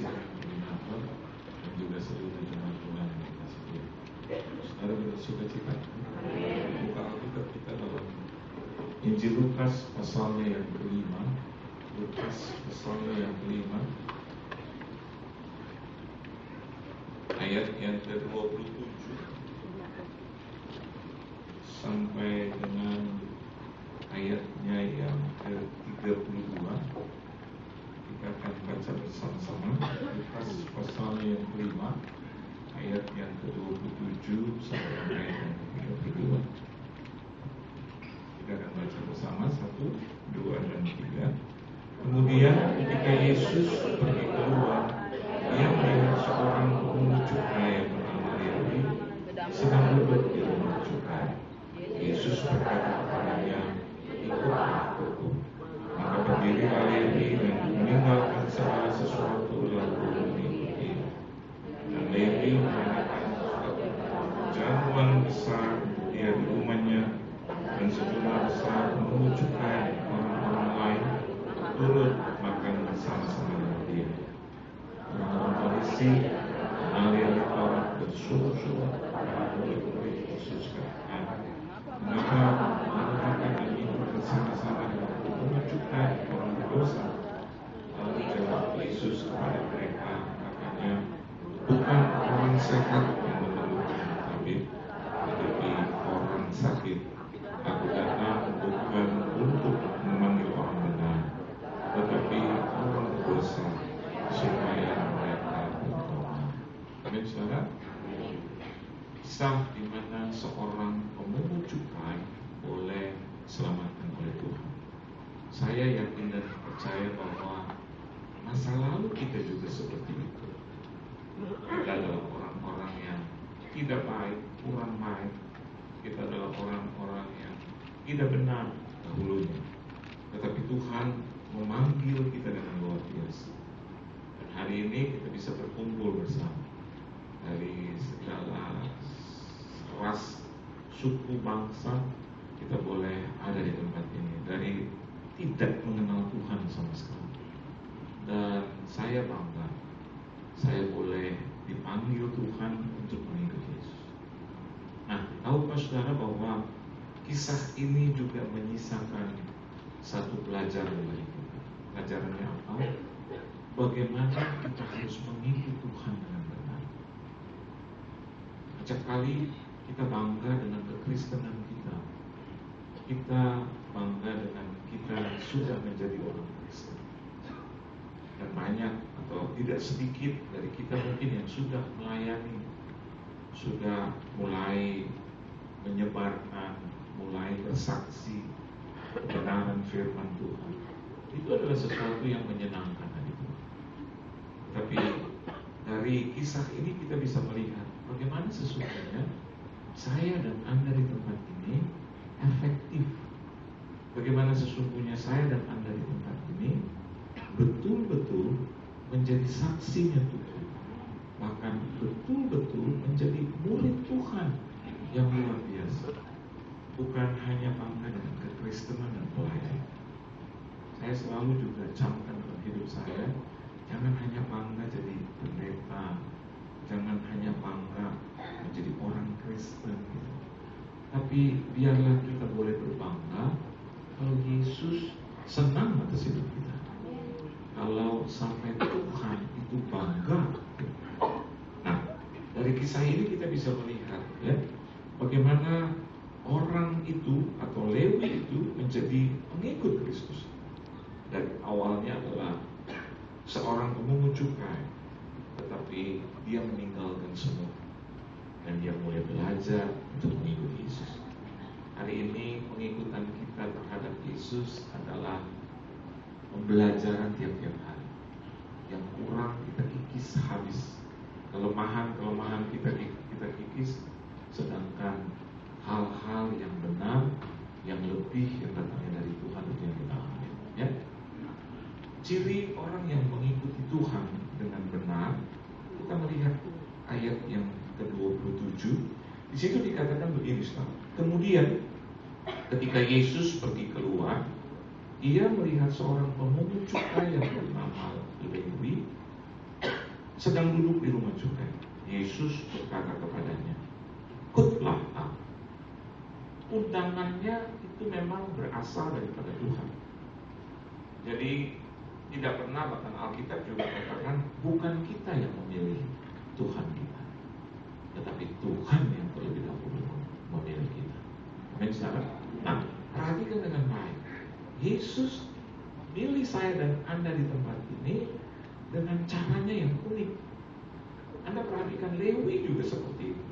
sidang koordinator dan juga seluruh jemaat Tuhan yang kita sendiri. Saudara bersuka cita. Buka Alkitab kita dalam Injil Lukas pasalnya yang kelima. Lukas pasalnya yang kelima, ayat yang ke-27 sampai dengan ayatnya yang ke-32. Kita akan baca bersama-sama Lukas pasalnya yang kelima, ayat yang ke-27 sampai ayat yang ke-32. Kita akan baca bersama 1, 2, dan 3. Kemudian ketika Yesus pergi keluar, Ia melihat seorang pemungut cukai yang bernama Lewi sedang duduk di rumah cukai. Yesus berkata kepadanya, "Ikutlah aku." Maka berdirilah Lewi dan meninggalkan segala sesuatu lalu mengikuti. Dan Lewi mengenakan jamuan besar dia di rumahnya, dan sejumlah besar pemungut cukai orang-orang lain turut makan bersama-sama dengan dia. Orang-orang Farisi, ahli Taurat bersuruh-suruh para murid-murid Yesus katakan, "Mengapa makan dan minum bersama-sama dengan pemungut cukai orang berdosa?" Lalu jawab Yesus kepada mereka, katanya, "Bukan orang sehat yang memerlukan tabib, tetapi orang sakit. Aku datang bukan untuk memanggil orang benar, tetapi orang berdosa, supaya mereka bertobat." Amin, saudara. Kisah di mana seorang pemungut cukai boleh diselamatkan oleh Tuhan. Saya yakin dan percaya bahwa masa lalu kita juga seperti itu. Kita adalah orang-orang yang tidak baik, kurang baik. Kita adalah orang-orang yang tidak benar dahulunya. Tetapi Tuhan memanggil kita dengan luar biasa. Dan hari ini kita bisa berkumpul bersama dari segala ras, suku, bangsa. Kita boleh ada di tempat ini dari tidak mengenal Tuhan sama sekali. Dan saya bangga, saya boleh dipanggil Tuhan untuk mengikuti Yesus. Nah, tahukah saudara bahwa kisah ini juga menyisakan satu pelajaran bagi kita. Pelajarannya apa? Bagaimana kita harus mengikuti Tuhan dengan benar. Setiap kali kita bangga dengan kekristenan kita. Kita bangga dengan kita sudah menjadi orang Kristen. Dan banyak atau tidak sedikit dari kita mungkin yang sudah melayani, sudah mulai menyebarkan, mulai bersaksi kebenaran firman Tuhan. Itu adalah sesuatu yang menyenangkan hati Tuhan. Tapi dari kisah ini kita bisa melihat bagaimana sesungguhnya saya dan Anda di tempat ini efektif. Bagaimana sesungguhnya saya dan Anda di tempat ini betul-betul menjadi saksinya Tuhan. Bahkan betul-betul menjadi murid Tuhan yang luar biasa. Bukan hanya bangga dengan kekristenan dan pelayanan. Saya selalu juga camkan dalam hidup saya, jangan hanya bangga jadi pendeta, jangan hanya bangga menjadi orang Kristen gitu. Tapi biarlah kita boleh berbangga kalau Yesus senang atas hidup kita. Kalau sampai Tuhan itu bangga. Nah, dari kisah ini kita bisa melihat ya, bagaimana orang itu atau Lewi itu menjadi pengikut Kristus. Dan awalnya adalah seorang pemungut cukai, tetapi dia meninggalkan semua dan dia mulai belajar untuk mengikuti Yesus. Hari ini pengikutan kita terhadap Yesus adalah pembelajaran tiap-tiap hari. Yang kurang kita kikis habis, kelemahan-kelemahan kita kikis, sedangkan hal-hal yang benar, yang lebih yang datangnya dari Tuhan itu yang kita ambil. Ya, ciri orang yang mengikuti Tuhan dengan benar, kita melihat ayat yang ke-27. Di situ dikatakan begini, saudara. Kemudian ketika Yesus pergi keluar, Ia melihat seorang pemungut cukai yang bernama Lewi sedang duduk di rumah cukai. Yesus berkata kepadanya, ikutlah aku. Undangannya itu memang berasal daripada Tuhan. Jadi tidak pernah, bahkan Alkitab juga katakan, bukan kita yang memilih Tuhan kita, tetapi Tuhan yang terlebih dahulu memilih kita. Amin, saudara. Nah, perhatikan dengan baik. Yesus pilih saya dan Anda di tempat ini dengan caranya yang unik. Anda perhatikan Lewi juga seperti itu.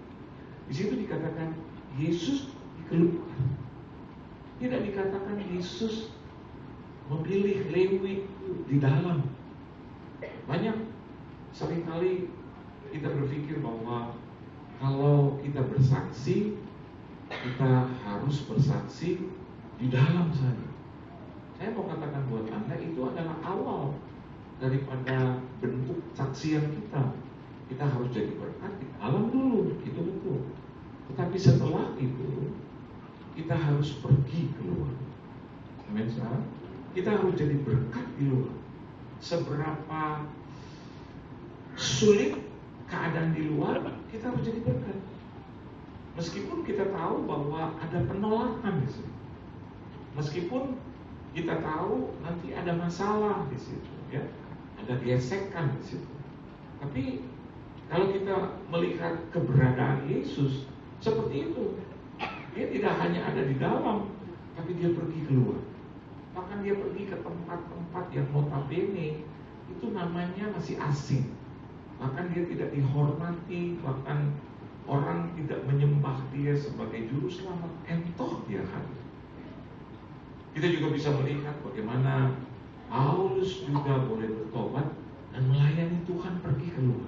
Di situ dikatakan Yesus dikeluhkan. Tidak dikatakan Yesus memilih Lewi di dalam. Banyak seringkali kita berpikir bahwa kalau kita bersaksi, kita harus bersaksi di dalam saja. Saya mau katakan buat Anda, itu adalah awal daripada bentuk saksian kita. Kita harus jadi berkat di dalam dulu, itu betul. Tetapi setelah itu, kita harus pergi keluar. Amin, saudara. Kita harus jadi berkat di luar. Seberapa sulit keadaan di luar, kita harus jadi berkat. Meskipun kita tahu bahwa ada penolakan di situ. Meskipun kita tahu nanti ada masalah di situ, ya. Ada gesekan di situ. Tapi kalau kita melihat keberadaan Yesus seperti itu, dia tidak hanya ada di dalam, tapi dia pergi keluar. Bahkan dia pergi ke tempat-tempat yang notabene itu namanya masih asing. Bahkan dia tidak dihormati, bahkan orang tidak menyembah dia sebagai juru selamat. Entoh dia hadir. Kita juga bisa melihat bagaimana Paulus juga boleh bertobat dan melayani Tuhan pergi keluar,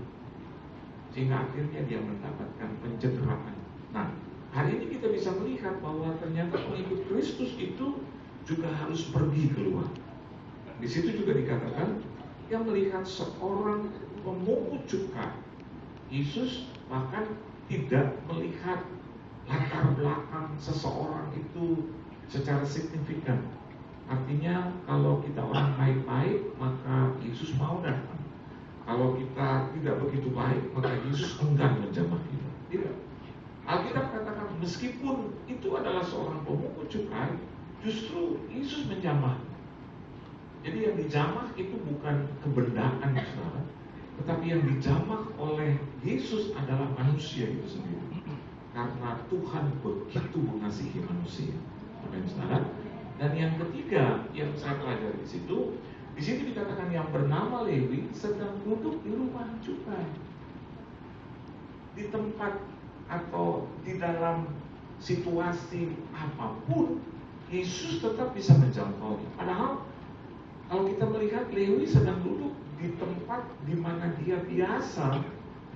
sehingga akhirnya dia mendapatkan pencederaan. Nah, hari ini kita bisa melihat bahwa ternyata pengikut Kristus itu juga harus pergi keluar. Di situ juga dikatakan yang melihat seorang pemungut cukai. Yesus bahkan tidak melihat latar belakang seseorang itu secara signifikan. Artinya kalau kita orang baik-baik, maka Yesus mau datang. Kalau kita tidak begitu baik, maka Yesus enggan menjamah kita. Tidak. Alkitab katakan meskipun itu adalah seorang pemungut cukai, justru Yesus menjamah. Jadi yang dijamah itu bukan kebendaan, saudara, tetapi yang dijamah oleh Yesus adalah manusia itu sendiri. Karena Tuhan begitu mengasihi manusia. Amin, saudara. Dan yang ketiga yang saya pelajari di situ dikatakan yang bernama Lewi sedang duduk di rumah cukai. Di tempat atau di dalam situasi apapun, Yesus tetap bisa menjangkau. Padahal kalau kita melihat Lewi sedang duduk di tempat di mana dia biasa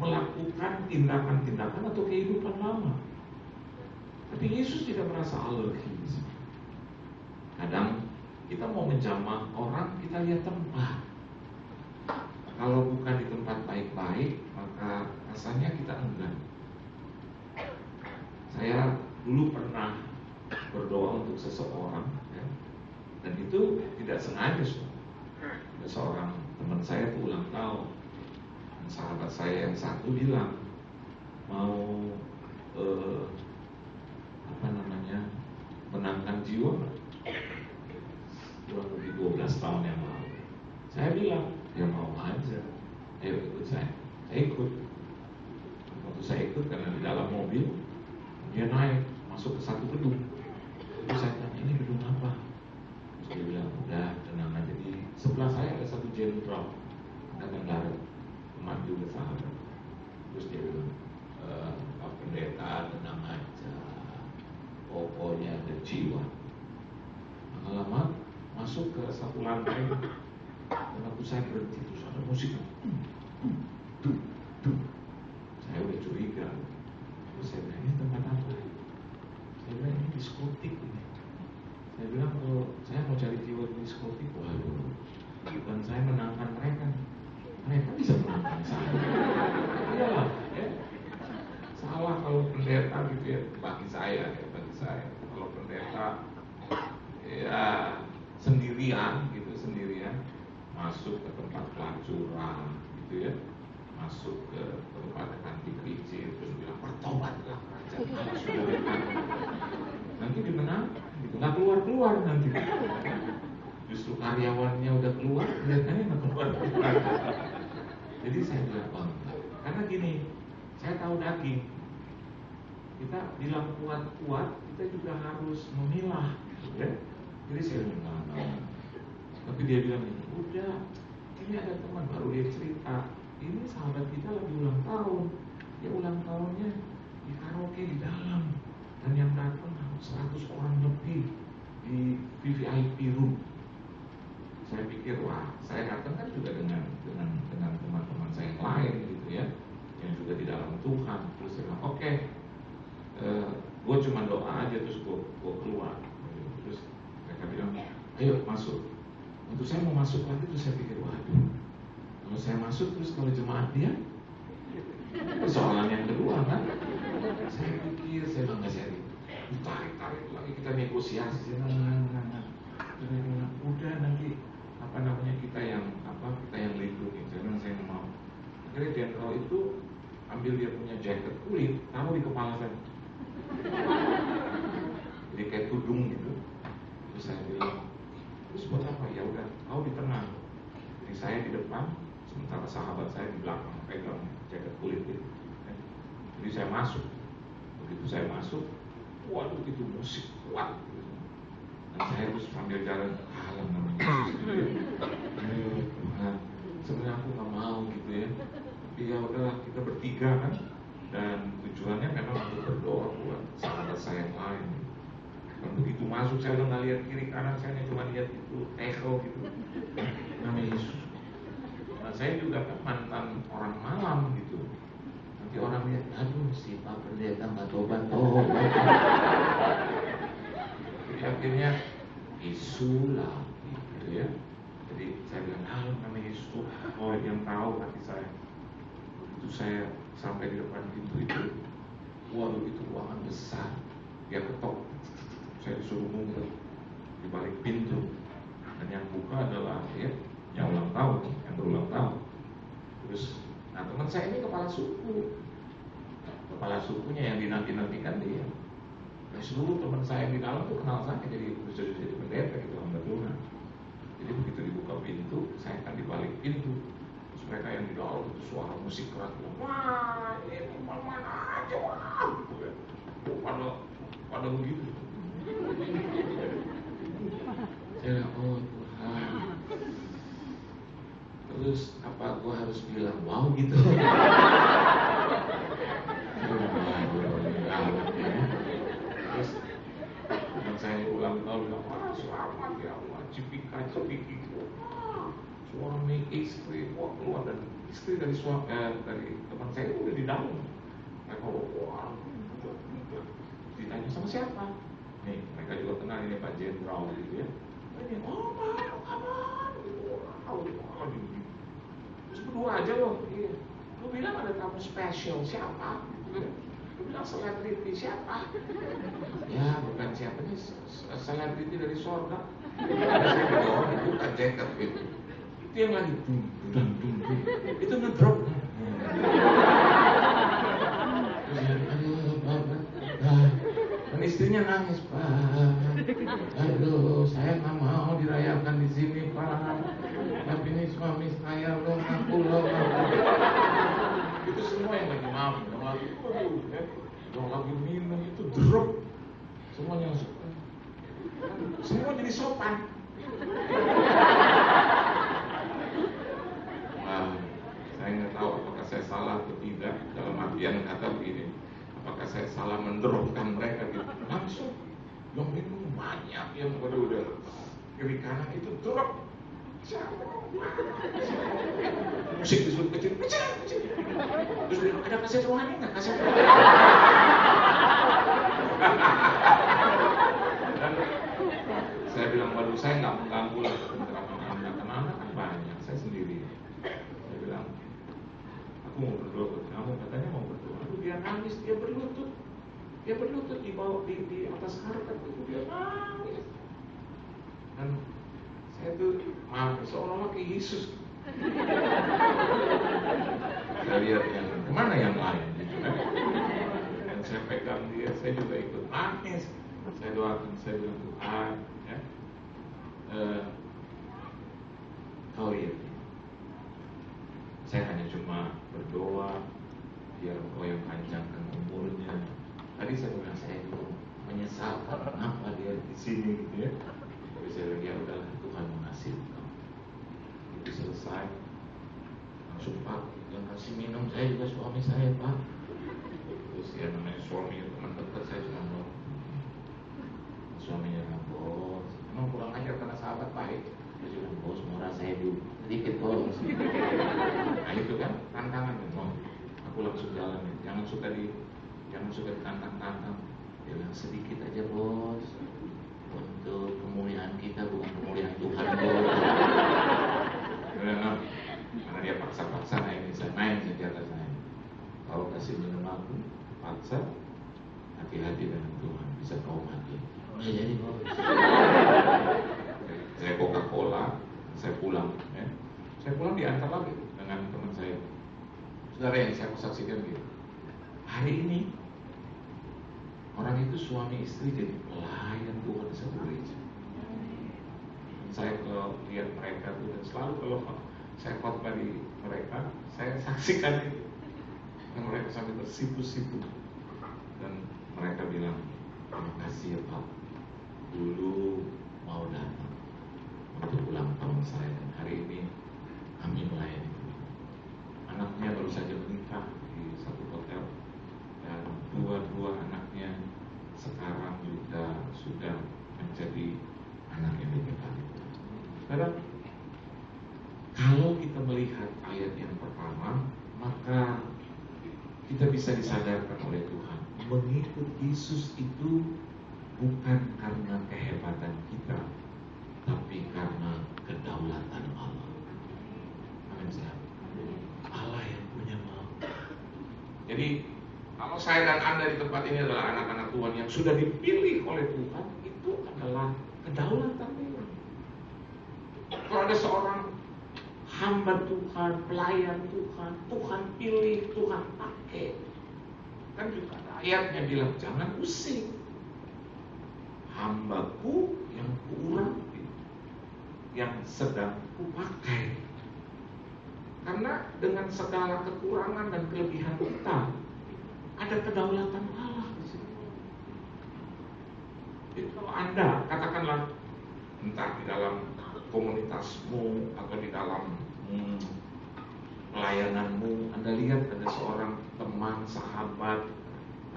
melakukan tindakan-tindakan atau kehidupan lama. Tapi Yesus tidak merasa alergi. Kadang kita mau menjamah orang, kita lihat tempat. Kalau bukan di tempat baik-baik, maka rasanya kita enggan. Saya dulu pernah berdoa untuk seseorang, ya, dan itu tidak sengaja. Ada seorang teman saya itu ulang tahun, dan sahabat saya yang satu bilang mau menangkan jiwa kurang lebih 12 tahun yang lalu. Saya bilang, ya mau aja, ayo ikut saya. Saya ikut. Waktu saya ikut karena di dalam mobil, dia naik masuk ke satu gedung. Terus saya tanya, ini gedung apa? Terus dia bilang, udah tenang aja. Di sebelah saya ada satu jenderal angkatan darat, teman juga sahabat. Terus dia bilang, Pak Pendeta tenang aja, pokoknya ada jiwa. Lama-lama masuk ke satu lantai, dan waktu saya berhenti terus ada musik, saya udah curiga. Terus saya bilang, ini tempat apa? Saya bilang, ini diskotik ini. Saya bilang, kalau saya mau cari jiwa di diskotik, waduh, bukan saya menangkan mereka, mereka bisa menangkan saya. Iyalah, ya. Salah kalau pendeta gitu ya, bagi saya. Kalau pendeta ya sendirian masuk ke tempat pelacuran gitu ya, masuk ke tempat anti kelinci terus bilang bertobatlah kerajaan Allah sudah dekat. Nanti dimenang, gitu. Nggak keluar nanti. Justru karyawannya udah keluar, kelihatannya nggak keluar. Jadi saya bilang bangga, karena gini, saya tahu daging. Kita bilang kuat-kuat, kita juga harus memilah, gitu ya. Jadi saya bilang nggak. Tapi dia bilang udah, ini ada teman baru dia cerita, ini sahabat kita lagi ulang tahun. Dia ulang tahunnya di karaoke di dalam, dan yang datang 100 orang lebih di VVIP room. Saya pikir wah, saya datang kan juga dengan teman-teman saya yang lain gitu ya, yang juga di dalam Tuhan. Terus saya bilang oke, gue cuma doa aja terus gue keluar. Terus mereka bilang ayo masuk. Untuk saya mau masuk lagi terus saya pikir waduh, kalau saya masuk terus kalau jemaat dia persoalan yang kedua kan. Saya pikir saya bilang nggak jadi, tarik lagi kita negosiasi. Udah nanti kita yang lindungi. Saya nggak mau. Akhirnya jenderal itu ambil dia punya jaket kulit, taruh di kepala saya, jadi kayak tudung gitu. Terus saya bilang, terus buat apa? Ya udah, kau di tengah. Jadi saya di depan, sementara sahabat saya di belakang pegang jaket kulit gitu. Jadi saya masuk. Begitu saya masuk, waduh itu musik kuat. Dan saya terus sambil jalan, alam namanya Tuhan. Sebenarnya aku nggak mau gitu ya. Tapi ya udah, kita bertiga kan. Dan tujuannya memang untuk berdoa buat sahabat saya yang lain. Dan begitu masuk saya udah nggak lihat kiri kanan, saya cuma lihat itu echo gitu. Namanya Yesus. Nah, saya juga kan mantan orang malam gitu. Nanti orang lihat, aduh si Pak Pendeta nggak tobat. Jadi akhirnya Yesus lah gitu ya. Jadi saya bilang, namanya Yesus, yang tahu hati saya. Begitu saya sampai di depan pintu itu, waduh itu ruangan besar. Dia ketok, saya disuruh ngumpet di balik pintu. Dan yang buka adalah ya, yang ulang tahun, yang berulang tahun. Terus, nah teman saya ini kepala suku. Kepala sukunya yang dinanti-nantikan dia. Nah, seluruh teman saya di dalam tuh kenal saya jadi pendeta gitu, hamba Tuhan. Jadi begitu dibuka pintu, saya akan di balik pintu. Terus mereka yang di dalam itu suara musik keras, wah ini mana aja wah, gitu ya. Pada begitu. Saya oh Tuhan. Terus apa gua harus bilang wow gitu? Terus dan saya ulang tahun bilang, selamat ya Allah, cipiki suami istri, wah keluar dan istri dari teman saya itu udah di dalam. Mereka wah, ditanya sama siapa? Nih mereka juga kenal ini Pak Jenderal gitu ya. Ini Pak, kapan? Terus berdua aja loh. Iya. Lu bilang ada tamu spesial siapa? Lu bilang selebriti siapa? Ya bukan siapa nih, selebriti dari surga. Oh itu Pak Jacob gitu. Itu yang lagi dung. Itu ngedrop. Terus aduh Bapak. Dan istrinya nangis, Pak. Aduh, saya nggak mau dirayakan di sini, Pak. Tapi ini suami saya loh, aku loh. Itu semua yang lagi mabuk, yang lagi minum itu drop, semuanya langsung. Semua jadi sopan. Nah, saya nggak tahu apakah saya salah atau tidak dalam artian kata begini. Apakah saya salah mendropkan mereka gitu? Langsung yang minum banyak, yang udah kiri kanan itu drop. Musik disuruh kecil. Terus bilang, ada kaset rohani nggak? Kaset rohani. Dan saya bilang, waduh saya nggak mengganggu lah anak-anak kan banyak, saya sendiri. Saya bilang, aku mau berdoa buat kamu, katanya mau berdoa. Lalu dia nangis, dia berlutut di bawah di atas karpet itu dia nangis. Dan saya tuh seolah-olah kayak Yesus. Saya lihat yang kemana yang lain gitu kan. Dan saya pegang dia, saya juga ikut nangis. Saya doakan, saya bilang Tuhan ya, kau lihat, saya hanya cuma berdoa biar kau yang panjangkan umurnya. Tadi saya bilang saya itu menyesal kenapa dia di sini gitu ya. Tapi saya bilang ya udahlah, Tuhan mengasihi kau. Itu selesai, langsung Pak yang kasih minum saya juga suami saya Pak. Terus ya namanya suami teman dekat saya cuma ngomong, suaminya bilang bos, emang kurang ajar karena sahabat baik. Dia bilang bos murah saya dulu sedikit bos. Nah itu kan tantangan memang. Aku langsung jalan, jangan suka ditantang-tantang. Dia bilang sedikit aja bos, untuk kemuliaan kita bukan kemuliaan Tuhan bos. Karena dia paksa-paksa naik senjata saya. Kalau kasih minum aku paksa, hati-hati dengan Tuhan, bisa kau mati. Nggak jadi bos. Saya Coca-Cola, saya pulang ya. Saya pulang diantar lagi dengan teman saya. Saudara yang saya saksikan gitu, hari ini orang itu suami istri jadi pelayan Tuhan di satu gereja. Saya kalau lihat mereka tuh, dan selalu kalau saya khotbah di mereka, saya saksikan itu. Dan mereka sampai tersipu-sipu. Dan mereka bilang, terima kasih ya Pak, dulu mau datang untuk ulang tahun saya, dan hari ini kami melayani. Anaknya baru saja menikah di satu hotel, dan dua anaknya sekarang juga sudah menjadi anak yang diberkati. Karena kalau kita melihat ayat yang pertama, maka kita bisa disadarkan oleh Tuhan, mengikut Yesus itu bukan karena kehebatan kita, tapi karena kedaulatan Allah. Amin. Allah yang punya mau. Jadi kalau saya dan Anda di tempat ini adalah anak-anak Tuhan yang sudah dipilih oleh Tuhan, itu adalah kedaulatan Tuhan. Kalau ada seorang hamba Tuhan, pelayan Tuhan, Tuhan pilih, Tuhan pakai, kan juga ada ayatnya bilang jangan pusing, hambaku yang kuurapi, yang sedang kupakai. Karena dengan segala kekurangan dan kelebihan kita, ada kedaulatan Allah di situ. Jadi kalau Anda katakanlah entah di dalam komunitasmu atau di dalam pelayananmu, Anda lihat ada seorang teman, sahabat,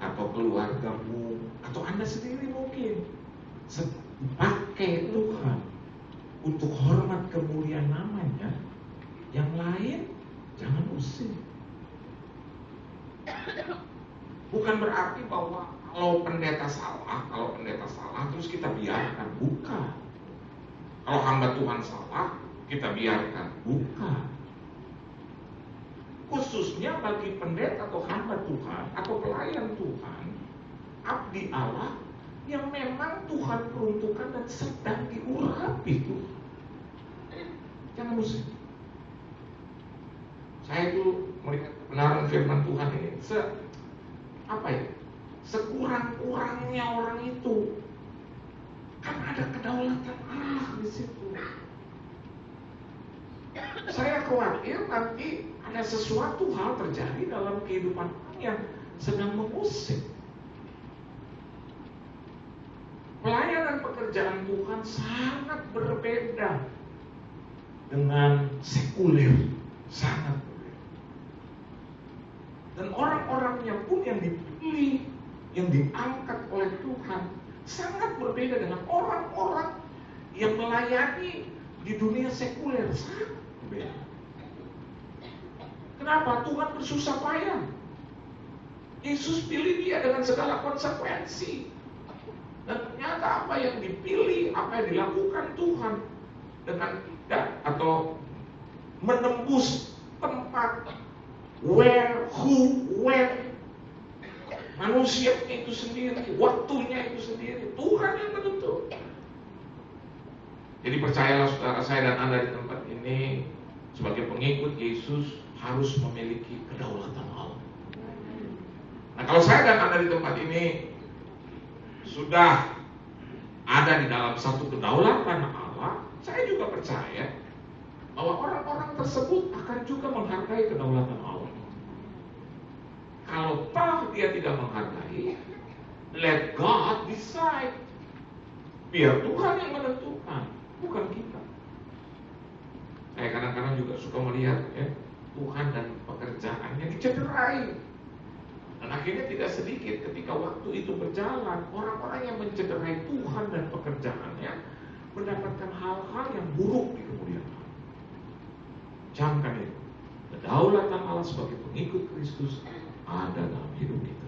atau keluargamu, atau Anda sendiri mungkin pakai Tuhan untuk hormat kemuliaan namanya, yang lain jangan usir. Bukan berarti bahwa kalau pendeta salah terus kita biarkan, bukan. Kalau hamba Tuhan salah, kita biarkan, bukan. Khususnya bagi pendeta atau hamba Tuhan atau pelayan Tuhan, abdi Allah yang memang Tuhan peruntukkan dan sedang diurapi Tuhan. Jangan usir. Saya itu melihat kebenaran firman Tuhan ini, sekurang-kurangnya orang itu, kan ada kedaulatan Allah di situ. Saya khawatir nanti ada sesuatu hal terjadi dalam kehidupan orang yang sedang mengusik. Pelayanan pekerjaan Tuhan sangat berbeda dengan sekuler, sangat berbeda. Dan orang-orangnya pun yang dipilih, yang diangkat oleh Tuhan, sangat berbeda dengan orang-orang yang melayani di dunia sekuler, sangat berbeda. Kenapa? Tuhan bersusah payah. Yesus pilih dia dengan segala konsekuensi. Dan ternyata apa yang dipilih, apa yang dilakukan Tuhan dengan tidak atau menembus tempat where, who, when, manusia itu sendiri, waktunya itu sendiri, Tuhan yang menentukan. Jadi percayalah saudara saya dan Anda di tempat ini, sebagai pengikut Yesus, harus memiliki kedaulatan Allah. Nah, kalau saya dan Anda di tempat ini sudah ada di dalam satu kedaulatan Allah, saya juga percaya bahwa orang-orang tersebut akan juga menghargai kedaulatan Allah. Kalau toh dia tidak menghargai, let God decide. Biar Tuhan yang menentukan, bukan kita. Saya kadang-kadang juga suka melihat Tuhan dan pekerjaannya dicederai. Dan akhirnya tidak sedikit ketika waktu itu berjalan, orang-orang yang mencederai Tuhan dan pekerjaannya mendapatkan hal-hal yang buruk di kemudian hari. Camkan itu. Kedaulatan Allah sebagai pengikut Kristus ada dalam hidup kita.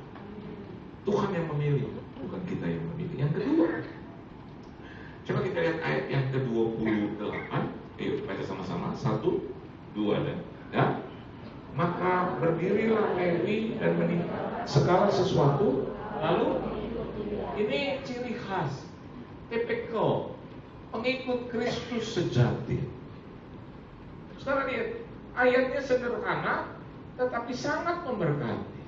Tuhan yang memilih, bukan kita yang memilih. Yang kedua, coba kita lihat ayat yang ke-28. Ayo baca sama-sama. 1, 2 dan ya. Maka berdirilah Lewi dan meninggal segala sesuatu. Lalu ini ciri khas, tipikal pengikut Kristus sejati. Saudara lihat, ayatnya sederhana tetapi sangat memberkati.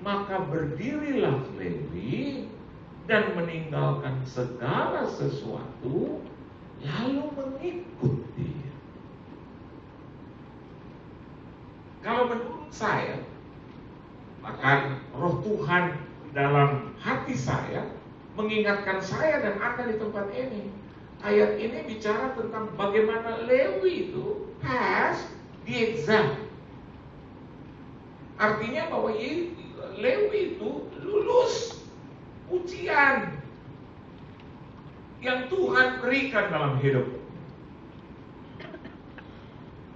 Maka berdirilah Lewi dan meninggalkan segala sesuatu, lalu mengikut dia. Kalau menurut saya, bahkan roh Tuhan dalam hati saya mengingatkan saya dan Anda di tempat ini. Ayat ini bicara tentang bagaimana Lewi itu pass the exam. Artinya bahwa Lewi itu lulus ujian yang Tuhan berikan dalam hidup.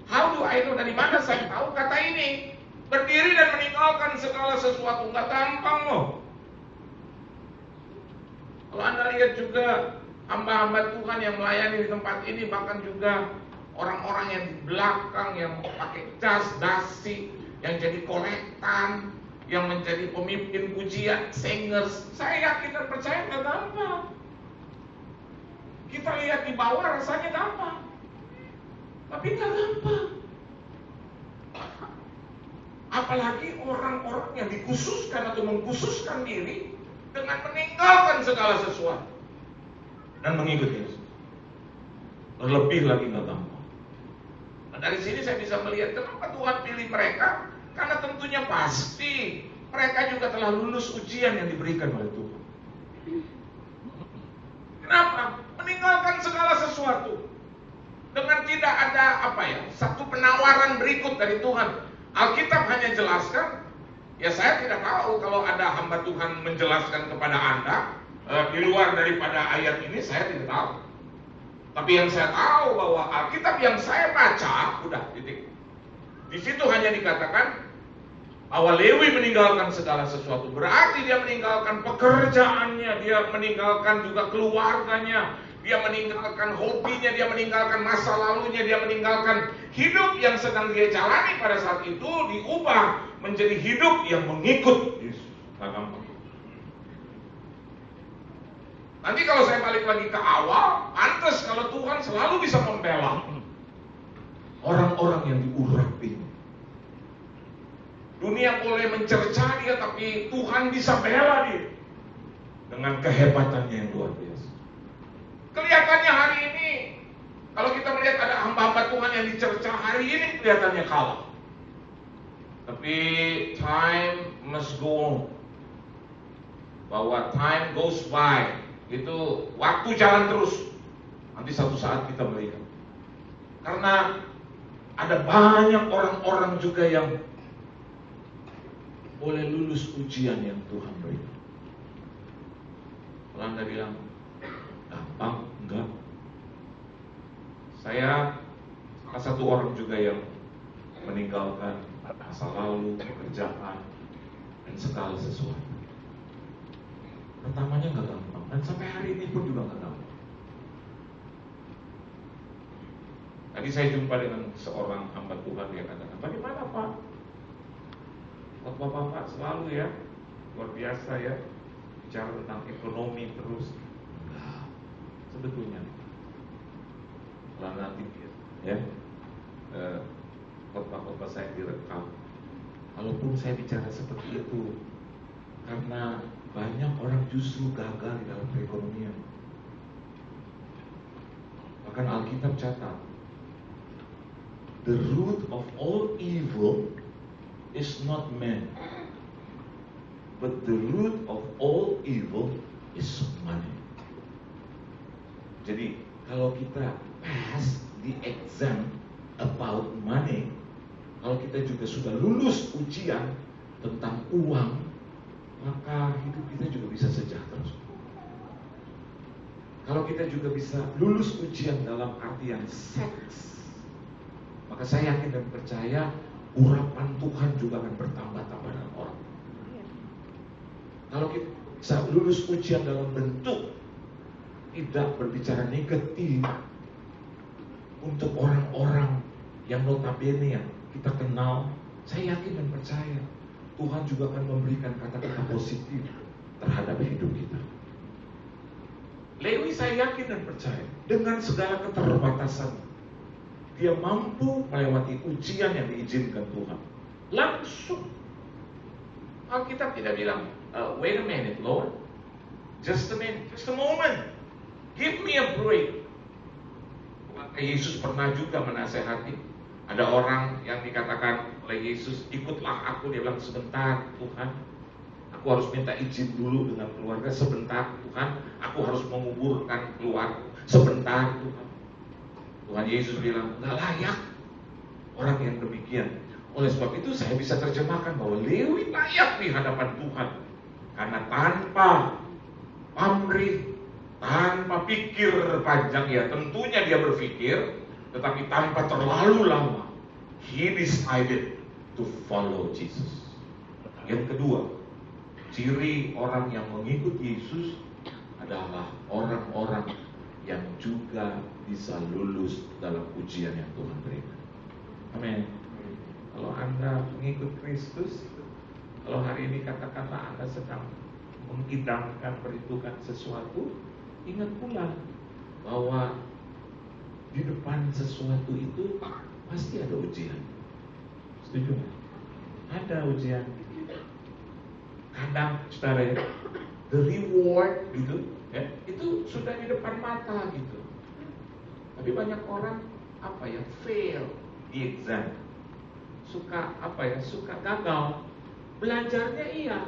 How do I know? Dari mana saya tahu kata ini? Berdiri dan meninggalkan segala sesuatu. Nggak gampang loh. Kalau Anda lihat juga hamba-hamba Tuhan yang melayani di tempat ini, bahkan juga orang-orang yang di belakang yang pakai jas, dasi, yang jadi kolektan, yang menjadi pemimpin pujian, singers. Saya yakin dan percaya nggak gampang. Kita lihat di bawah rasanya gampang, tapi nggak gampang. Apalagi orang-orang yang dikhususkan atau mengkhususkan diri dengan meninggalkan segala sesuatu dan mengikut Yesus. Terlebih lagi nggak gampang. Nah, dari sini saya bisa melihat kenapa Tuhan pilih mereka. Karena tentunya pasti mereka juga telah lulus ujian yang diberikan oleh Tuhan. Kenapa? Meninggalkan segala sesuatu dengan tidak ada satu penawaran berikut dari Tuhan. Alkitab hanya jelaskan, ya saya tidak tahu kalau ada hamba Tuhan menjelaskan kepada Anda di luar daripada ayat ini, saya tidak tahu. Tapi yang saya tahu bahwa Alkitab yang saya baca, udah titik. Di situ hanya dikatakan bahwa Lewi meninggalkan segala sesuatu. Berarti dia meninggalkan pekerjaannya, dia meninggalkan juga keluarganya, dia meninggalkan hobinya, dia meninggalkan masa lalunya, dia meninggalkan hidup yang sedang dia jalani pada saat itu, diubah menjadi hidup yang mengikut Yesus. Nanti kalau saya balik lagi ke awal, pantas kalau Tuhan selalu bisa membela orang-orang yang diurapi. Dunia boleh mencerca dia, tapi Tuhan bisa bela dia dengan kehebatannya yang luar biasa. Kelihatannya hari ini, kalau kita melihat ada hamba-hamba Tuhan yang dicerca, hari ini kelihatannya kalah. Tapi time must go on. Bahwa time goes by, itu waktu jalan terus. Nanti satu saat kita melihat. Karena ada banyak orang-orang juga yang boleh lulus ujian yang Tuhan berikan. Kalau Anda bilang gampang, enggak. Saya salah satu orang juga yang meninggalkan masa lalu, pekerjaan, dan segala sesuatu. Pertamanya enggak gampang, dan sampai hari ini pun juga enggak gampang. Tadi saya jumpa dengan seorang hamba Tuhan, dia katakan, bagaimana Pak? Bapak-bapak selalu ya, luar biasa ya, bicara tentang ekonomi terus. Nah, sebetulnya kalau nanti ya khotbah-khotbah saya direkam. Walaupun saya bicara seperti itu, karena banyak orang justru gagal di dalam perekonomian. Bahkan Alkitab catat, the root of all evil is not man, but the root of all evil is money. Jadi kalau kita pass the exam about money, kalau kita juga sudah lulus ujian tentang uang, maka hidup kita juga bisa sejahtera. Kalau kita juga bisa lulus ujian dalam artian seks, maka saya yakin dan percaya urapan Tuhan juga akan bertambah-tambah dalam orang. Kalau kita bisa lulus ujian dalam bentuk tidak berbicara negatif untuk orang-orang yang notabene yang kita kenal, saya yakin dan percaya Tuhan juga akan memberikan kata-kata positif terhadap hidup kita. Lewi saya yakin dan percaya dengan segala keterbatasan dia mampu melewati ujian yang diizinkan Tuhan. Langsung Alkitab tidak bilang, wait a minute Lord, just a minute, just a moment, give me a break. Maka Yesus pernah juga menasehati. Ada orang yang dikatakan oleh Yesus, ikutlah aku. Dia bilang, sebentar Tuhan, aku harus minta izin dulu dengan keluarga. Sebentar Tuhan, aku harus menguburkan keluarga. Sebentar Tuhan. Tuhan Yesus bilang, gak layak orang yang demikian. Oleh sebab itu saya bisa terjemahkan bahwa Lewi layak di hadapan Tuhan. Karena tanpa pamrih, tanpa pikir panjang, ya tentunya dia berpikir, tetapi tanpa terlalu lama, he decided to follow Jesus. Yang kedua, ciri orang yang mengikut Yesus adalah orang-orang yang juga bisa lulus dalam ujian yang Tuhan berikan. Amin. Kalau Anda mengikut Kristus, kalau hari ini katakanlah Anda sedang mengidamkan, perhitungan sesuatu, ingat pula bahwa di depan sesuatu itu pasti ada ujian. Setuju? Ada ujian. Kadang, saudara ya, the reward gitu, ya, itu sudah di depan mata gitu. Tapi banyak orang fail di exam, suka gagal. Belajarnya iya,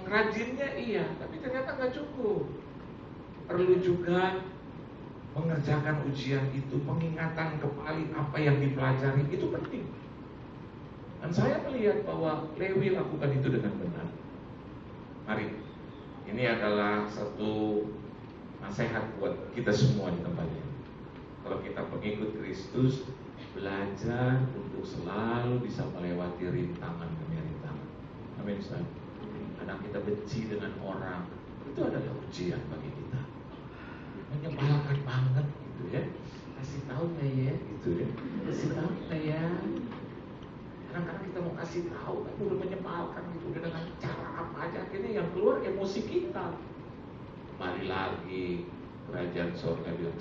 rajinnya iya, tapi ternyata nggak cukup. Perlu juga mengerjakan ujian itu, pengingatan kembali apa yang dipelajari itu penting. Dan saya melihat bahwa Lewi lakukan itu dengan benar. Mari, ini adalah satu nasihat buat kita semua di tempat ini. Kalau kita pengikut Kristus, belajar untuk selalu bisa melewati rintangan demi rintangan. Amin, Ustaz. Kadang kita benci dengan orang, itu adalah ujian bagi kita. Menyebalkan banget gitu ya. Kasih tahu nggak ya gitu ya. Kasih tahu nggak ya. Kadang-kadang kita mau kasih tahu kan udah menyebalkan gitu, udah dengan cara apa aja, akhirnya yang keluar emosi kita. Mari lagi kerajaan surga bilang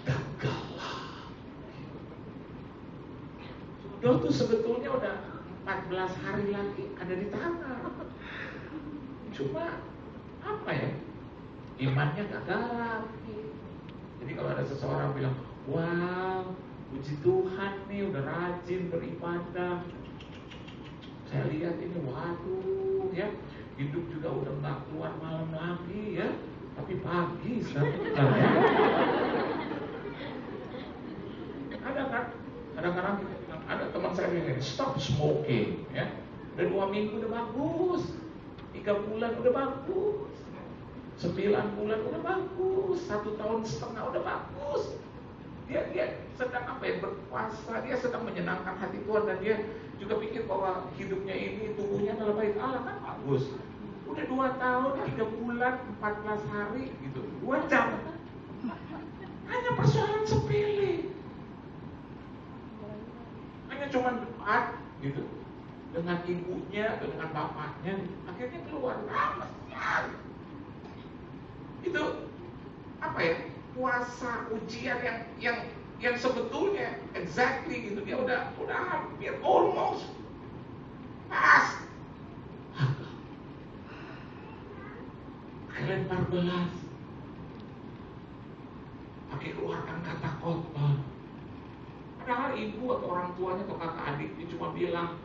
gagal lah. Jodoh tuh sebetulnya udah 14 hari lagi ada di tangan. Cuma imannya gagal lagi. Jadi kalau ada seseorang bilang, wow, puji Tuhan nih udah rajin beribadah, saya lihat ini waduh ya, hidup juga udah nggak keluar malam lagi ya, tapi pagi sekarang ya. Ada kan, kadang-kadang ada teman saya bilang, stop smoking ya, udah 2 minggu udah bagus, 3 bulan udah bagus, 9 bulan udah bagus, 1 tahun setengah udah bagus. Dia sedang berpuasa, dia sedang menyenangkan hati Tuhan, dan dia juga pikir bahwa hidupnya ini, tubuhnya adalah baik Allah, kan bagus. Udah 2 tahun, 3 bulan, 14 hari gitu, 2 jam. Hanya persoalan sepele, hanya cuma debat gitu dengan ibunya atau dengan bapaknya, akhirnya keluar ramesnya. Itu puasa ujian yang sebetulnya exactly gitu, dia udah hampir almost pas. Lempar belas, pakai keluarkan kata kotor. Padahal ibu atau orang tuanya atau kakak adiknya cuma bilang,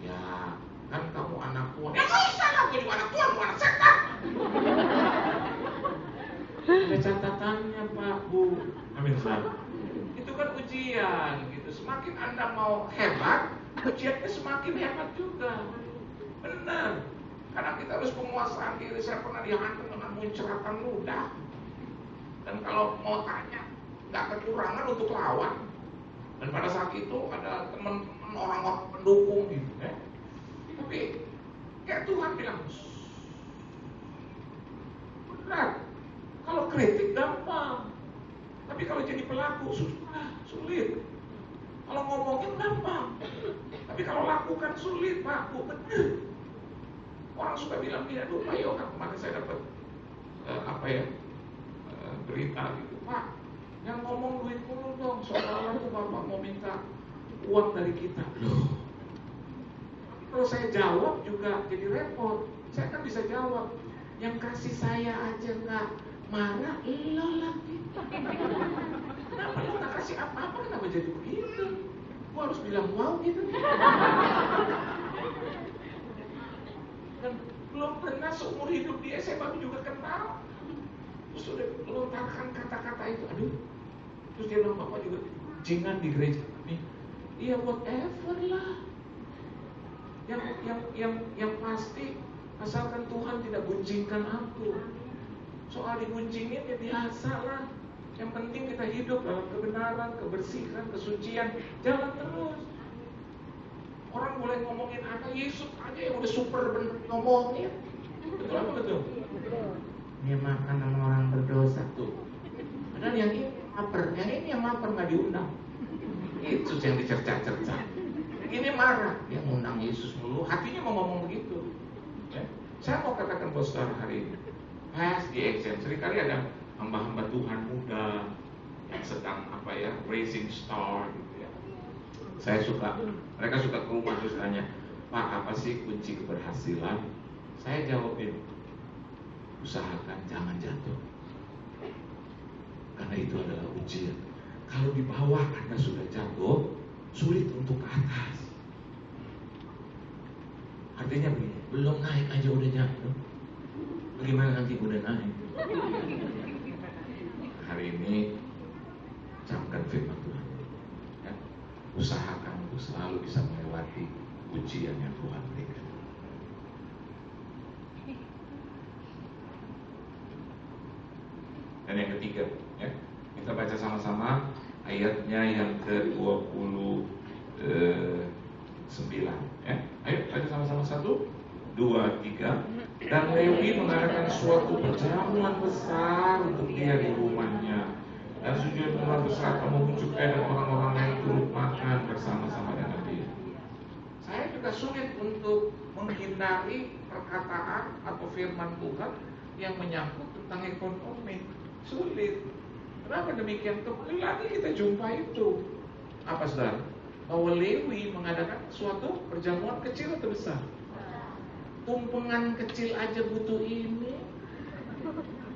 ya kan kamu anak Tuhan. Ya nggak usah lah, gue juga anak Tuhan, bukan anak setan. Ada catatannya Pak, Bu. Amin. Itu kan ujian gitu. Semakin Anda mau hebat, ujiannya semakin hebat juga. Benar. Karena kita harus penguasaan diri. Saya pernah dihantam dengan munceratan ludah. Dan kalau mau tanya, nggak kekurangan untuk lawan. Dan pada saat itu ada teman-teman orang-orang pendukung gitu ya. Tapi kayak Tuhan bilang, berat. Kalau kritik gampang, tapi kalau jadi pelaku susah, sulit. Kalau ngomongin gampang, tapi kalau lakukan sulit, Pak. Bu, bener. Orang suka bilang, aduh Pak Yohan, kemarin saya dapat berita gitu, Pak, yang ngomong duit mulu dong, seolah-olah tuh Bapak mau minta uang dari kita. Loh, kalau saya jawab juga jadi repot. Saya kan bisa jawab, yang kasih saya aja nggak marah, lo lagi. Kenapa lo nggak kasih apa-apa? Kenapa jadi begitu? Gua harus bilang wow gitu. Dan belum pernah seumur hidup dia, saya baru juga kenal. Terus udah lontarkan kata-kata itu, aduh. Terus dia bilang, Bapak juga jingan di gereja kami. Iya, whatever lah. Yang pasti, asalkan Tuhan tidak gunjingkan aku. Soal digunjingin ya biasa lah. Yang penting kita hidup dalam kebenaran, kebersihan, kesucian, jalan terus. Orang boleh ngomongin anak Yesus aja yang udah super bener ngomongin. Betul apa betul? Dia makan sama orang berdosa tuh. Padahal yang ini lapar, yang ini yang lapar nggak diundang. Itu yang dicerca-cerca. Ini marah, dia ngundang Yesus mulu. Hatinya mau ngomong begitu. Ya. Saya mau katakan buat saudara hari ini, pas di exam seringkali ada hamba-hamba Tuhan muda yang sedang raising star gitu ya. Mereka suka ke rumah terus tanya, Pak, apa sih kunci keberhasilan? Saya jawabin, usahakan jangan jatuh. Karena itu adalah ujian. Kalau di bawah Anda sudah jatuh, sulit untuk ke atas. Artinya begini, belum naik aja udah jatuh. Bagaimana nanti udah naik? Hari ini camkan firman Tuhan. Ya. Usahakan untuk selalu bisa melewati ujian yang Tuhan berikan. Dan yang ketiga, ya, kita baca sama-sama ayatnya yang ke-29. Ya. Ayo baca sama-sama 1, 2, 3. Dan Lewi mengadakan suatu perjamuan besar untuk dia di rumahnya. Dan sejumlah besar kamu cukai dan orang-orang lain turut makan bersama-sama dengan dia. Saya juga sulit untuk menghindari perkataan atau firman Tuhan yang menyangkut tentang ekonomi. Sulit. Kenapa demikian? Kembali lagi kita jumpa itu. Apa saudara? Bahwa Lewi mengadakan suatu perjamuan kecil atau besar? Tumpengan kecil aja butuh ini,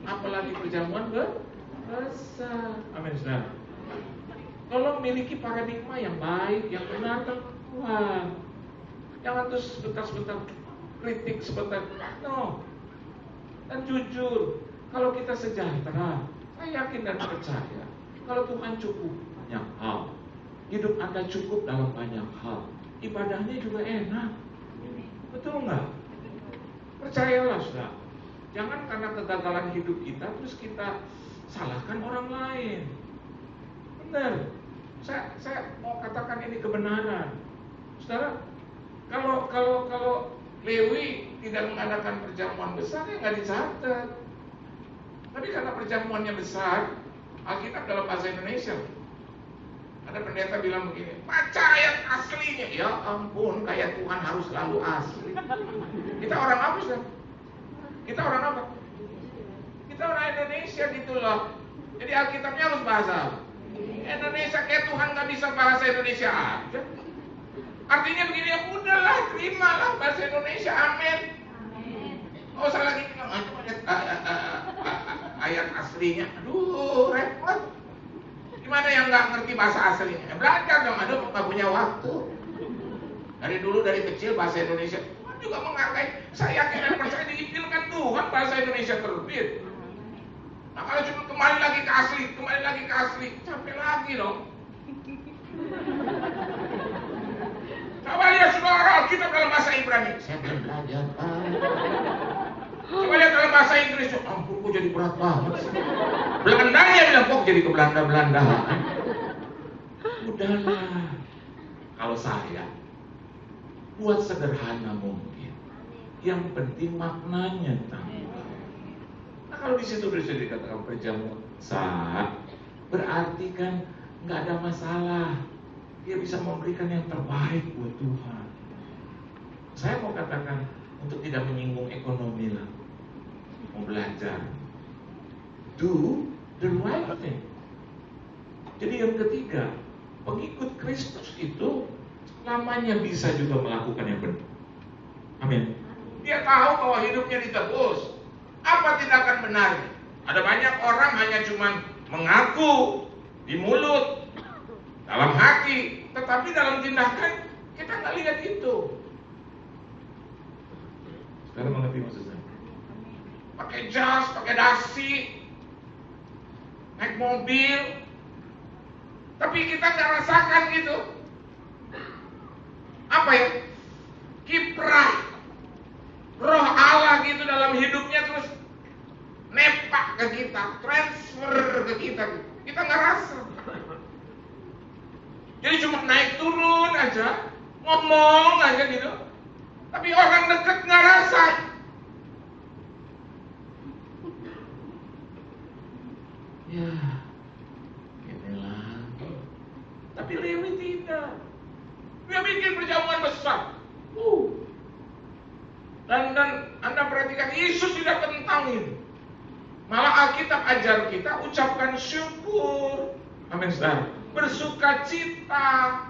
apalagi perjamuan besar. Amin saudara. Tolong miliki paradigma yang baik, yang benar dan Tuhan. Jangan terus sebentar-sebentar kritik sebentar. No. Dan jujur, kalau kita sejahtera, saya yakin dan percaya, kalau Tuhan cukup banyak hal, hidup Anda cukup dalam banyak hal, ibadahnya juga enak. Betul nggak? Percayalah saudara. Jangan karena kegagalan hidup kita terus kita salahkan orang lain. Benar. Saya mau katakan ini kebenaran. Saudara, kalau Lewi tidak mengadakan perjamuan besar, ya nggak dicatat. Tapi karena perjamuannya besar, Alkitab dalam bahasa Indonesia, ada pendeta bilang begini, baca ayat aslinya. Ya ampun, kayak Tuhan harus selalu asli. Kita orang apa sih? Kita orang apa? Kita orang Indonesia gitu loh. Jadi Alkitabnya harus bahasa Indonesia kayak Tuhan nggak bisa bahasa Indonesia aja. Artinya begini, ya udahlah, terimalah bahasa Indonesia, amin. Oh, usah lagi bilang, ayat aslinya, aduh repot. Gimana yang nggak ngerti bahasa aslinya? Belajar dong, aduh nggak punya waktu. Dari dulu, dari kecil bahasa Indonesia, Tuhan juga menghargai. Saya yakin dan percaya diizinkan Tuhan bahasa Indonesia terbit. Nah kalau cuma kembali lagi ke asli, capek lagi dong. Coba lihat saudara Alkitab dalam bahasa Ibrani. Saya belum belajar, Pak. Coba lihat dalam bahasa Inggris. Ampun, kok jadi berat banget sih. Belandanya bilang, kok jadi ke Belanda. Udahlah. Kalau saya buat sederhana mungkin. Yang penting maknanya tanggung. Nah kalau di situ bisa dikatakan perjamuan sah, berarti kan nggak ada masalah. Dia bisa memberikan yang terbaik buat Tuhan. Saya mau katakan untuk tidak menyinggung ekonomi lah, mau belajar, do the right thing. Jadi yang ketiga, pengikut Kristus itu lamanya bisa juga melakukan yang benar. Amin. Dia tahu bahwa hidupnya ditebus. Apa tindakan benar? Ada banyak orang hanya cuma mengaku di mulut, dalam hati, tetapi dalam tindakan kita nggak lihat itu. Sekarang mengerti maksud saya? Pakai jas, pakai dasi, naik mobil, tapi kita nggak rasakan gitu. Apa ya? Kiprah Roh Allah gitu dalam hidupnya terus nepak ke kita, transfer ke kita. Kita nggak rasa. Jadi cuma naik turun aja, ngomong aja gitu. Tapi orang dekat nggak rasa. Ya, inilah. Tapi Lewi tidak. Dia bikin perjamuan besar. Dan Anda perhatikan, Yesus tidak tentangin. Malah Alkitab ajar kita ucapkan syukur. Amin, saudara. Bersuka cita.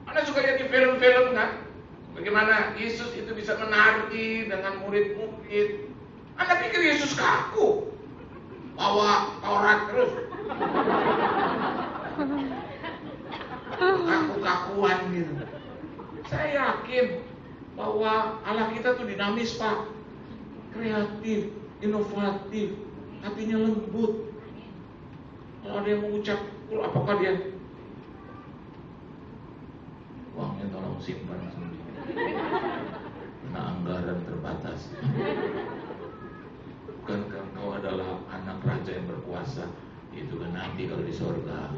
Anda suka lihat di film-film kan? Bagaimana Yesus itu bisa menari dengan murid-murid. Anda pikir Yesus kaku? Bawa Taurat terus. Kaku-kakuan gitu. Saya yakin bahwa Allah kita tuh dinamis, Pak. Kreatif, inovatif, hatinya lembut. Kalau ada yang mengucap, apakah dia uangnya tolong simpan sendiri, karena anggaran terbatas. Bukankah kau adalah anak raja yang berkuasa? Itu kan nanti kalau di sorga.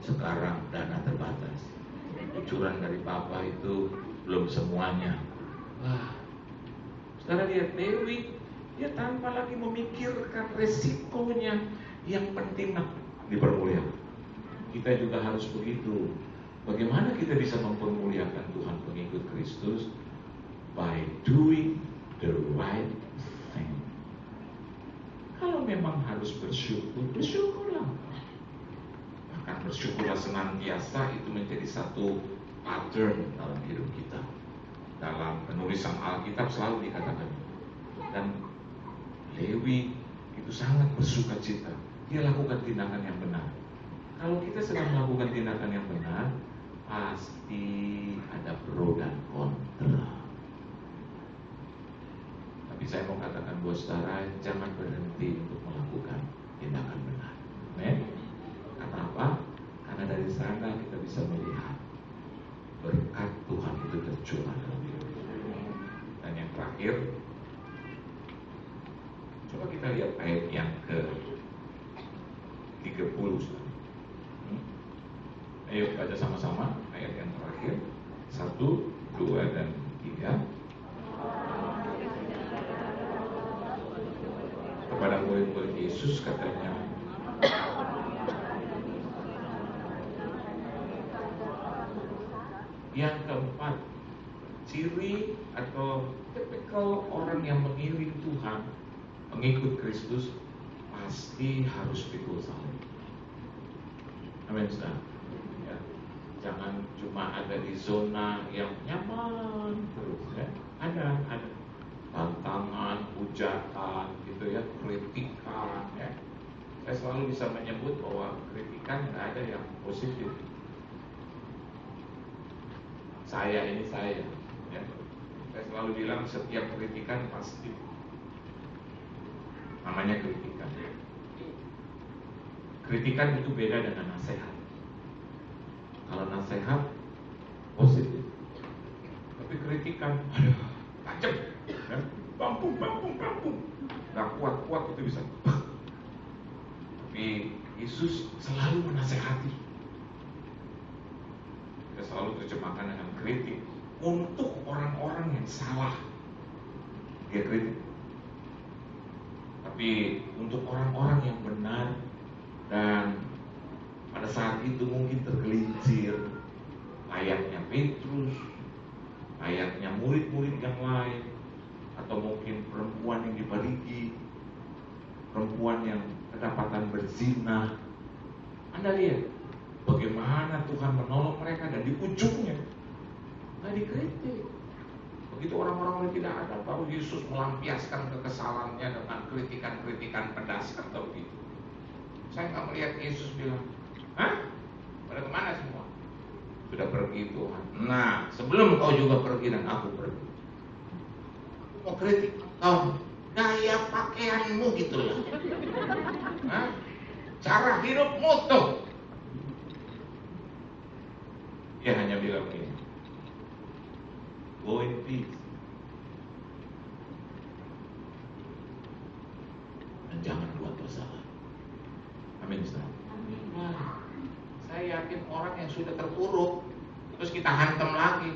Sekarang dana terbatas. Kucuran dari papa itu belum semuanya. Wah, saudara lihat Lewi, dia tanpa lagi memikirkan resikonya. Yang penting dipermuliakan. Kita juga harus begitu. Bagaimana kita bisa mempermuliakan Tuhan pengikut Kristus? By doing the right thing. Kalau memang harus bersyukur, bersyukurlah. Bahkan bersyukurlah senantiasa, itu menjadi satu pattern dalam hidup kita. Dalam penulisan Alkitab selalu dikatakan. Dan Lewi itu sangat bersuka cita. Dia lakukan tindakan yang benar. Kalau kita sedang melakukan tindakan yang benar, pasti ada pro dan kontra. Tapi saya mau katakan buat saudara, jangan berhenti untuk melakukan tindakan benar. Amen. Karena apa? Karena dari sana kita bisa melihat berkat Tuhan itu tercurah dalam hidup kita. Dan yang terakhir, coba kita lihat ayat yang ke-30. Ayo baca sama-sama ayat yang terakhir. 1, 2, dan 3. Kepada murid-murid Yesus katanya, yang keempat, ciri atau tipikal orang yang mengiring Tuhan, pengikut Kristus, pasti harus pikul salib. Amin, saudara. Ya. Jangan cuma ada di zona yang nyaman terus, ya. Ada tantangan, hujatan, gitu ya, kritikan, ya. Saya selalu bisa menyebut bahwa kritikan nggak ada yang positif. Saya, ya. Saya selalu bilang setiap kritikan pasti namanya kritikan. Kritikan itu beda dengan nasihat. Kalau nasihat positif, tapi kritikan, aduh, tajam, ya. Bambung, nggak kuat itu bisa. Tapi Yesus selalu menasehati. Kita selalu terjemahkan dengan kritik untuk orang-orang yang salah. Dia kritik. Tapi untuk orang-orang yang benar dan pada saat itu mungkin tergelincir, layaknya Petrus, layaknya murid-murid yang lain, atau mungkin perempuan yang diparigi, perempuan yang kedapatan berzina. Anda lihat bagaimana Tuhan menolong mereka, dan di ujungnya nggak dikritik. Begitu orang-orang yang tidak ada tahu, Yesus melampiaskan kekesalannya dengan kritikan-kritikan pedas atau begitu. Saya nggak melihat Yesus bilang, hah? Pada kemana semua? Sudah pergi Tuhan. Nah, sebelum kau juga pergi dan aku pergi. Mau kritik kau, gaya pakaianmu gitu loh. Hah? Cara hidupmu tuh. Dia hanya bilang begini, go in peace. Dan jangan buat dosa. Amin, saudara. Nah, saya yakin orang yang sudah terpuruk terus kita hantam lagi,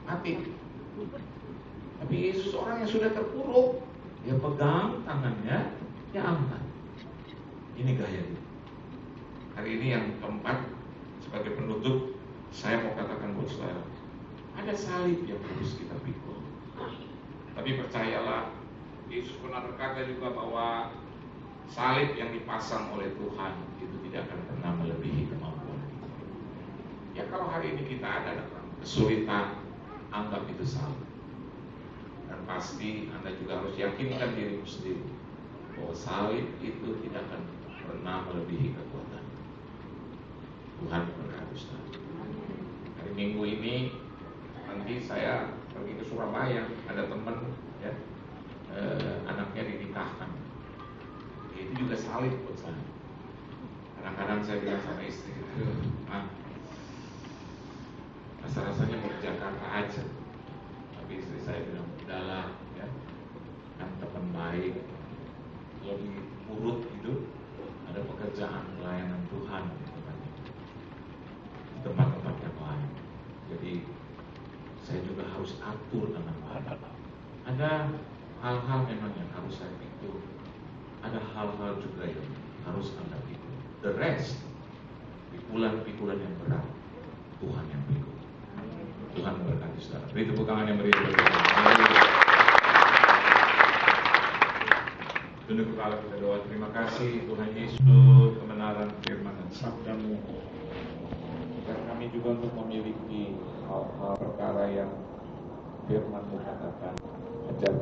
mati. Tapi Yesus orang yang sudah terpuruk, dia pegang tangannya, dia angkat. Ini gaya dia. Hari ini yang keempat, sebagai penutup, saya mau katakan buat saudara, ada salib yang harus kita pikul. Tapi percayalah, Yesus pernah berkata juga bahwa salib yang dipasang oleh Tuhan itu tidak akan pernah melebihi kemampuan kita. Ya, kalau hari ini kita ada dalam kesulitan, anggap itu salib. Dan pasti Anda juga harus yakinkan dirimu sendiri bahwa salib itu tidak akan pernah melebihi kekuatan Tuhan. Berkati saudara. Hari Minggu ini nanti saya pergi ke Surabaya, ada teman, ya, anaknya dinikahkan. Itu juga salib buat saya. Kadang-kadang saya bilang sama istri, rasa-rasanya mau ke Jakarta aja. Tapi istri saya bilang, udahlah, ya, kan teman baik, lebih urut hidup, ada pekerjaan pelayanan Tuhan di tempat-tempat yang lain. Jadi saya juga harus atur dengan baik. Ada hal-hal memang yang harus saya pikul. Ada hal-hal juga yang harus Anda pikul. The rest, pikulan-pikulan yang berat, Tuhan yang pikul. Tuhan memberkati saudara. Beri tepuk tangan yang meriah bagi Tuhan. Tunduk kepala kita doa. Terima kasih Tuhan Yesus, kebenaran firman dan sabda-Mu. Dan kami juga untuk memiliki hal-hal perkara yang firman-Mu katakan. Ajar